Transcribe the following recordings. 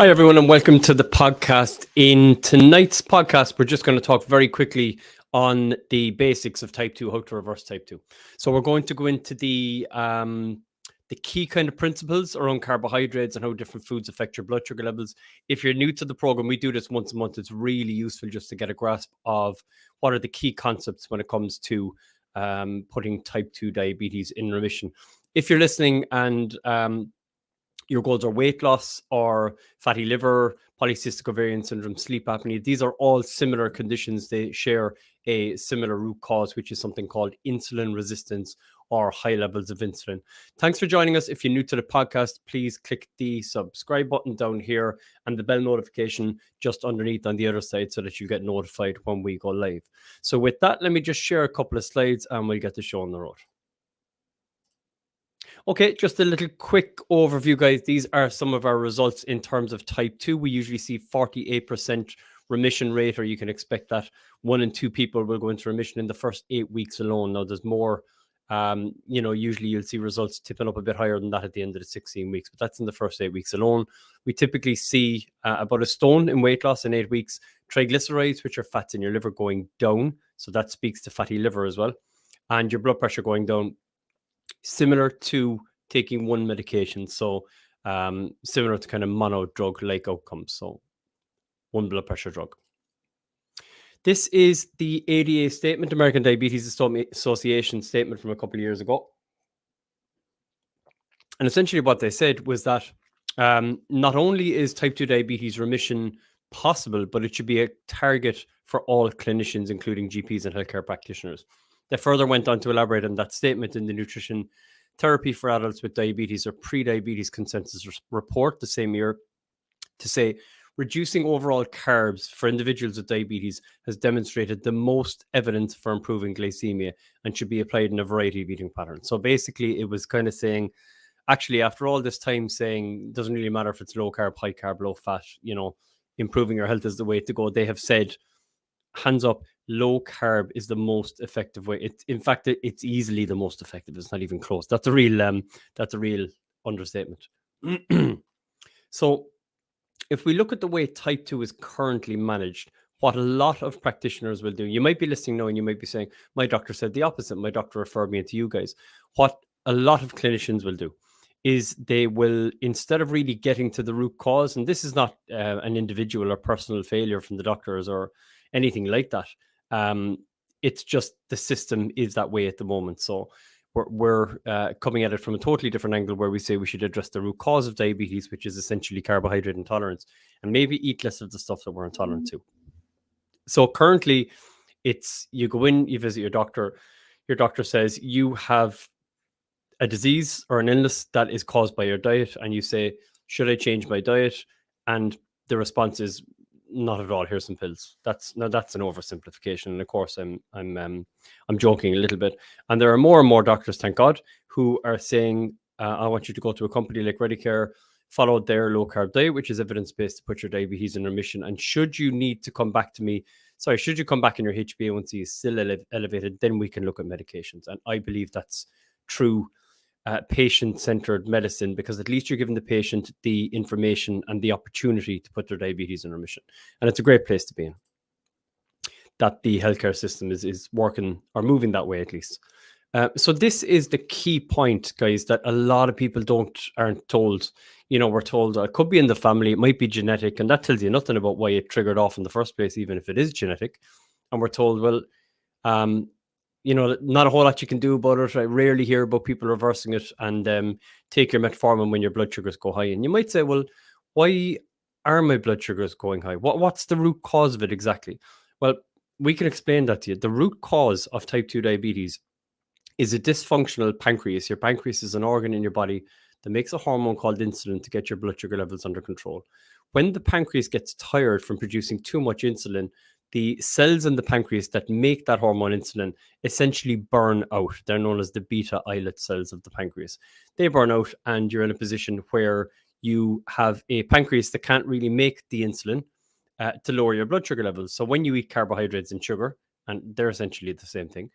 Hi, everyone, and welcome to the podcast. In tonight's podcast, we're just going to talk very quickly on the basics of type 2, how to reverse type 2. So we're going to go into the key kind of principles around carbohydrates and how different foods affect your blood sugar levels. If you're new to the program, we do this once a month. It's really useful just to get a grasp of what are the key concepts when it comes to putting type 2 diabetes in remission. If you're listening and your goals are weight loss or fatty liver, polycystic ovarian syndrome, sleep apnea, these are all similar conditions. They share a similar root cause, which is something called insulin resistance or high levels of insulin. Thanks for joining us. If you're new to the podcast, please click the subscribe button down here and the bell notification just underneath on the other side so that you get notified when we go live. So with that, let me just share a couple of slides and we'll get the show on the road. Okay, just a little quick overview, guys. These are some of our results in terms of type 2. We usually see 48% remission rate, or you can expect that 1 in 2 people will go into remission in the first 8 weeks alone. Now, there's more, usually you'll see results tipping up a bit higher than that at the end of the 16 weeks, but that's in the first 8 weeks alone. We typically see about a stone in weight loss in 8 weeks. Triglycerides, which are fats in your liver, going down. So that speaks to fatty liver as well. And your blood pressure going down, similar to taking one medication. So similar to kind of mono drug like outcomes. So one blood pressure drug. This is the ADA statement, American Diabetes Association statement from a couple of years ago. And essentially what they said was that not only is type 2 diabetes remission possible, but it should be a target for all clinicians, including GPs and healthcare practitioners. They further went on to elaborate on that statement in the Nutrition Therapy for Adults with Diabetes or Pre-Diabetes Consensus Report the same year to say reducing overall carbs for individuals with diabetes has demonstrated the most evidence for improving glycemia and should be applied in a variety of eating patterns. So basically, it was kind of saying, actually, after all this time saying it doesn't really matter if it's low carb, high carb, low fat, improving your health is the way to go. They have said, hands up, low carb is the most effective way. In fact, it's easily the most effective. It's not even close. That's a real understatement. So if we look at the way type 2 is currently managed, what a lot of practitioners will do, you might be listening now and you might be saying, my doctor said the opposite. My doctor referred me into you guys. What a lot of clinicians will do is they will, instead of really getting to the root cause, and this is not an individual or personal failure from the doctors or anything like that. It's just the system is that way at the moment. So we're coming at it from a totally different angle where we say we should address the root cause of diabetes, which is essentially carbohydrate intolerance, and maybe eat less of the stuff that we're intolerant to. So currently, it's you go in, you visit your doctor says you have a disease or an illness that is caused by your diet, and you say, should I change my diet? And the response is, not at all. Here's some pills. That's an oversimplification, and of course, I'm joking a little bit. And there are more and more doctors, thank God, who are saying, I want you to go to a company like Redicare, follow their low carb diet, which is evidence based to put your diabetes in remission. And should you need to come back to me, should you come back and your HbA1c is still elevated, then we can look at medications. And I believe that's true patient-centered medicine, because at least you're giving the patient the information and the opportunity to put their diabetes in remission. And it's a great place to be in. That the healthcare system is working or moving that way, at least. So this is the key point, guys, that a lot of people aren't told. We're told it could be in the family, it might be genetic, and that tells you nothing about why it triggered off in the first place, even if it is genetic. And we're told, well, not a whole lot you can do about it. I rarely hear about people reversing it, and take your metformin when your blood sugars go high. And you might say, well, why are my blood sugars going high? What's the root cause of it exactly? Well, we can explain that to you. The root cause of type 2 diabetes is a dysfunctional pancreas. Your pancreas is an organ in your body that makes a hormone called insulin to get your blood sugar levels under control. When the pancreas gets tired from producing too much insulin, the cells in the pancreas that make that hormone insulin essentially burn out. They're known as the beta islet cells of the pancreas. They burn out, and you're in a position where you have a pancreas that can't really make the insulin to lower your blood sugar levels. So when you eat carbohydrates and sugar, and they're essentially the same thing,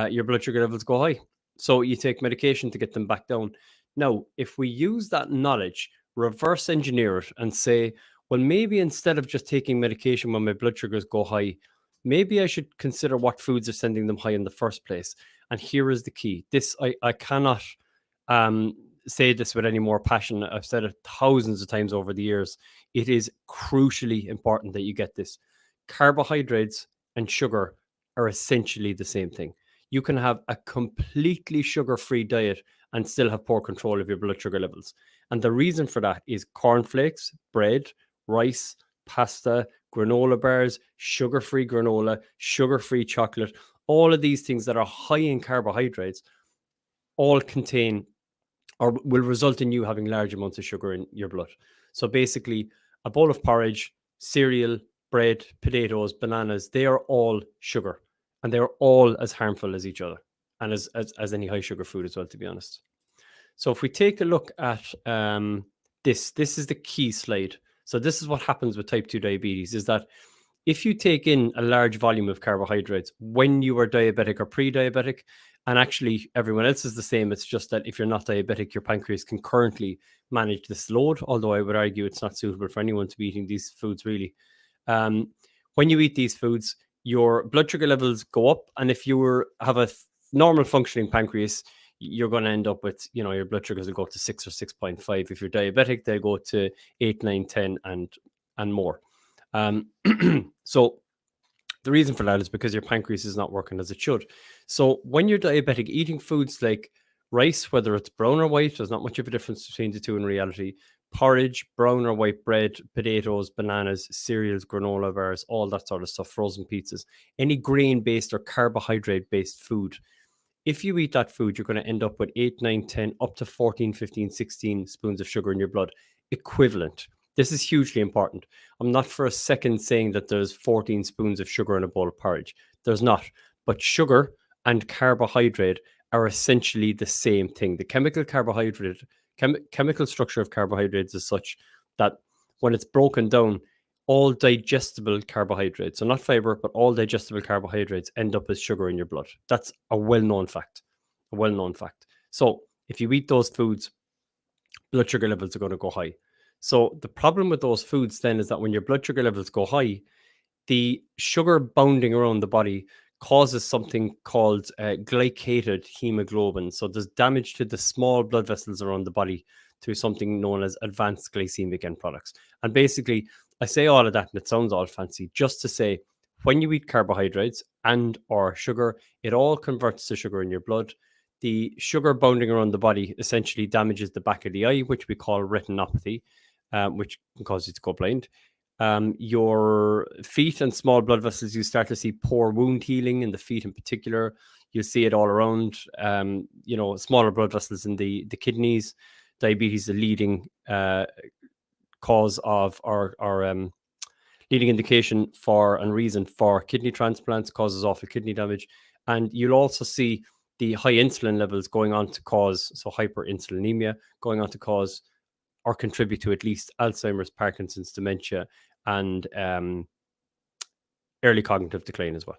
your blood sugar levels go high. So you take medication to get them back down. Now, if we use that knowledge, reverse engineer it and say, well, maybe instead of just taking medication when my blood sugars go high, maybe I should consider what foods are sending them high in the first place. And here is the key. This, I cannot say this with any more passion. I've said it thousands of times over the years. It is crucially important that you get this. Carbohydrates and sugar are essentially the same thing. You can have a completely sugar-free diet and still have poor control of your blood sugar levels. And the reason for that is cornflakes, bread, rice, pasta, granola bars, sugar-free granola, sugar-free chocolate, all of these things that are high in carbohydrates all contain or will result in you having large amounts of sugar in your blood. So basically, a bowl of porridge, cereal, bread, potatoes, bananas, they are all sugar, and they're all as harmful as each other, and as any high sugar food as well, to be honest. So if we take a look at this is the key slide. So this is what happens with type 2 diabetes, is that if you take in a large volume of carbohydrates when you are diabetic or pre-diabetic, and actually everyone else is the same, it's just that if you're not diabetic, your pancreas can currently manage this load, although I would argue it's not suitable for anyone to be eating these foods really. When you eat these foods, your blood sugar levels go up, and if you have a normal functioning pancreas, you're going to end up with, your blood sugars will go to 6 or 6.5. If you're diabetic, they go to 8, 9, 10 and more. So the reason for that is because your pancreas is not working as it should. So when you're diabetic, eating foods like rice, whether it's brown or white, there's not much of a difference between the two in reality. Porridge, brown or white bread, potatoes, bananas, cereals, granola bars, all that sort of stuff, frozen pizzas, any grain-based or carbohydrate-based food. If you eat that food, you're going to end up with 8, 9, 10, up to 14, 15, 16 spoons of sugar in your blood, equivalent. This is hugely important. I'm not for a second saying that there's 14 spoons of sugar in a bowl of porridge. There's not. But sugar and carbohydrate are essentially the same thing. The chemical structure of carbohydrates is such that when it's broken down, all digestible carbohydrates, so not fiber, but all digestible carbohydrates end up as sugar in your blood. That's a well-known fact. So if you eat those foods, blood sugar levels are going to go high. So the problem with those foods then is that when your blood sugar levels go high, the sugar bounding around the body causes something called glycated hemoglobin. So there's damage to the small blood vessels around the body through something known as advanced glycemic end products. And basically, I say all of that and it sounds all fancy, just to say when you eat carbohydrates and or sugar, it all converts to sugar in your blood. The sugar bounding around the body essentially damages the back of the eye, which we call retinopathy, which can cause you to go blind. Your feet and small blood vessels, you start to see poor wound healing in the feet in particular. You'll see it all around, smaller blood vessels in the kidneys. Diabetes is the leading cause of our leading indication for and reason for kidney transplants, causes awful kidney damage. And you'll also see the high insulin levels going on to cause, so hyperinsulinemia, going on to cause or contribute to at least Alzheimer's, Parkinson's, dementia, and early cognitive decline as well.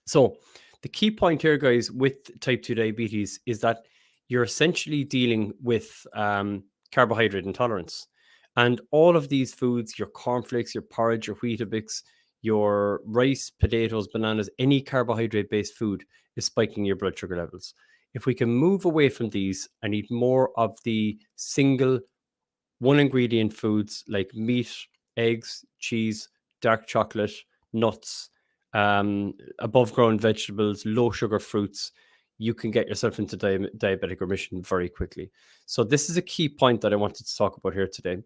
So the key point here, guys, with type 2 diabetes is that you're essentially dealing with carbohydrate intolerance. And all of these foods, your cornflakes, your porridge, your Weetabix, your rice, potatoes, bananas, any carbohydrate-based food is spiking your blood sugar levels. If we can move away from these and eat more of the single one-ingredient foods like meat, eggs, cheese, dark chocolate, nuts, above-ground vegetables, low-sugar fruits, you can get yourself into diabetic remission very quickly. So this is a key point that I wanted to talk about here today.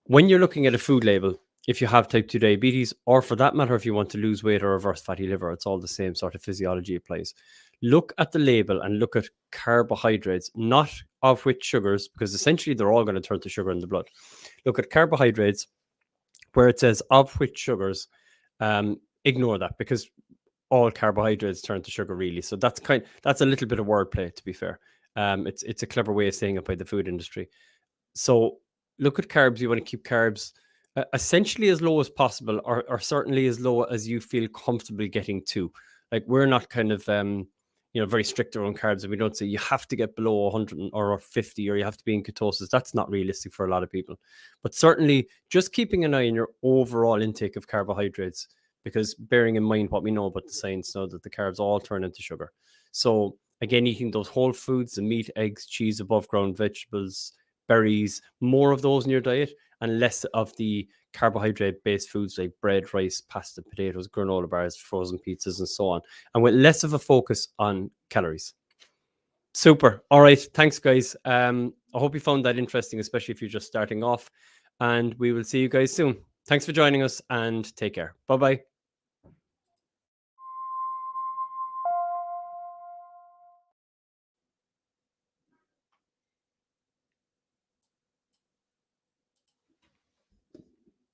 When you're looking at a food label, if you have type 2 diabetes, or for that matter, if you want to lose weight or reverse fatty liver, it's all the same sort of physiology applies. Look at the label and look at carbohydrates, not of which sugars, because essentially they're all going to turn to sugar in the blood. Look at carbohydrates where it says of which sugars. Ignore that, because all carbohydrates turn to sugar really. So that's a little bit of wordplay, to be fair. It's a clever way of saying it by the food industry. So look at carbs. You want to keep carbs essentially as low as possible, or certainly as low as you feel comfortable getting to. Like, we're not kind of very strict around carbs, and we don't say you have to get below 100 or 50 or you have to be in ketosis. That's not realistic for a lot of people. But certainly just keeping an eye on your overall intake of carbohydrates, because bearing in mind what we know about the science now, that the carbs all turn into sugar. So again, eating those whole foods, the meat, eggs, cheese, above ground vegetables, berries, more of those in your diet and less of the carbohydrate-based foods like bread, rice, pasta, potatoes, granola bars, frozen pizzas, and so on, and with less of a focus on calories. Super. All right. Thanks, guys. I hope you found that interesting, especially if you're just starting off. And we will see you guys soon. Thanks for joining us and take care. Bye-bye.